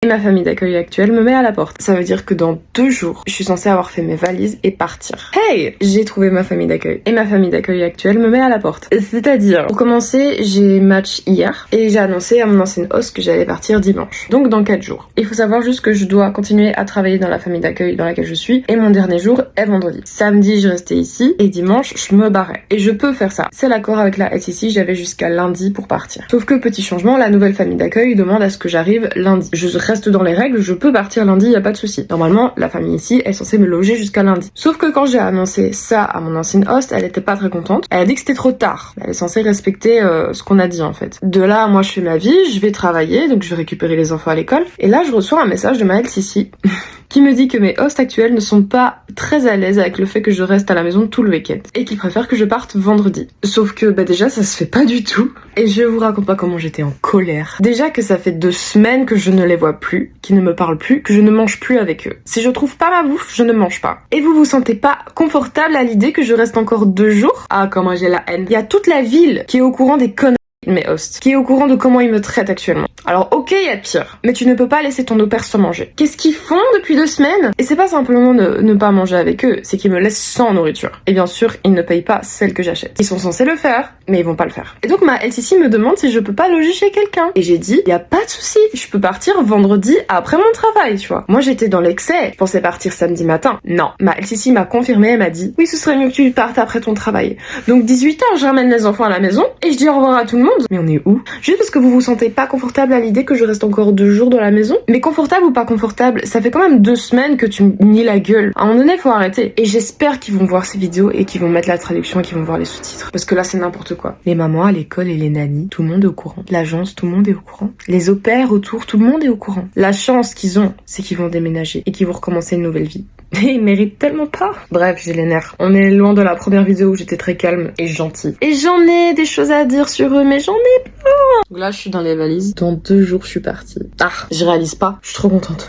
et ma famille d'accueil actuelle me met à la porte. Ça veut dire que dans 2 jours, je suis censée avoir fait mes valises et partir. Hey! J'ai trouvé ma famille d'accueil. Et ma famille d'accueil actuelle me met à la porte. C'est-à-dire, pour commencer, j'ai match hier et j'ai annoncé à mon ancienne host que j'allais partir dimanche. Donc dans 4 jours. Il faut savoir juste que je dois continuer à travailler dans la famille d'accueil dans laquelle je suis et mon dernier jour est vendredi. Samedi, je restais ici et dimanche, je me barrais. Et je peux faire ça. C'est l'accord avec la SEC, j'avais jusqu'à lundi pour partir. Sauf que petit changement, la nouvelle famille d'accueil demande à ce que j'arrive lundi. Je reste dans les règles, je peux partir lundi, y a pas de souci. Normalement, la famille ici est censée me loger jusqu'à lundi. Sauf que quand j'ai annoncé ça à mon ancienne host, elle était pas très contente. Elle a dit que c'était trop tard. Elle est censée respecter ce qu'on a dit en fait. De là, moi je fais ma vie, je vais travailler, donc je vais récupérer les enfants à l'école. Et là, je reçois un message de ma LCC qui me dit que mes hosts actuels ne sont pas très à l'aise avec le fait que je reste à la maison tout le week-end et qu'ils préfèrent que je parte vendredi. Sauf que déjà ça se fait pas du tout et je vous raconte pas comment j'étais en colère. Déjà que ça fait 2 semaines que je ne les vois plus, qu'ils ne me parlent plus, que je ne mange plus avec eux. Si je trouve pas ma bouffe, je ne mange pas. Et vous vous sentez pas confortable à l'idée que je reste encore 2 jours? Ah comment j'ai la haine. Il y a toute la ville qui est au courant des conneries de mes hosts, qui est au courant de comment ils me traitent actuellement. Alors ok, il y a pire, mais tu ne peux pas laisser ton au-pair sans manger. Qu'est-ce qu'ils font depuis 2 semaines? Et c'est pas simplement ne pas manger avec eux, c'est qu'ils me laissent sans nourriture. Et bien sûr, ils ne payent pas celle que j'achète. Ils sont censés le faire, mais ils vont pas le faire. Et donc ma LCC me demande si je peux pas loger chez quelqu'un. Et j'ai dit, y a pas de souci, je peux partir vendredi après mon travail, tu vois. Moi j'étais dans l'excès, je pensais partir samedi matin. Non, ma LCC m'a confirmé, elle m'a dit, oui ce serait mieux que tu partes après ton travail. Donc 18h, je ramène les enfants à la maison et je dis au revoir à tout le monde. Mais on est où? Juste parce que vous vous sentez pas confortable à l'idée que je reste encore 2 jours dans la maison? Mais confortable ou pas confortable, ça fait quand même 2 semaines que tu me nies la gueule. À un moment donné, faut arrêter. Et j'espère qu'ils vont voir ces vidéos et qu'ils vont mettre la traduction et qu'ils vont voir les sous-titres. Parce que là, c'est n'importe quoi. Les mamans à l'école et les nannies, tout le monde est au courant. L'agence, tout le monde est au courant. Les au-pairs autour, tout le monde est au courant. La chance qu'ils ont, c'est qu'ils vont déménager et qu'ils vont recommencer une nouvelle vie. Et ils méritent tellement pas. Bref, j'ai les nerfs. On est loin de la première vidéo où j'étais très calme et gentille. Et j'en ai des choses à dire sur eux, mais j'en ai pas. Donc là, je suis dans les valises. Dans 2 jours, je suis partie. Ah, je réalise pas. Je suis trop contente.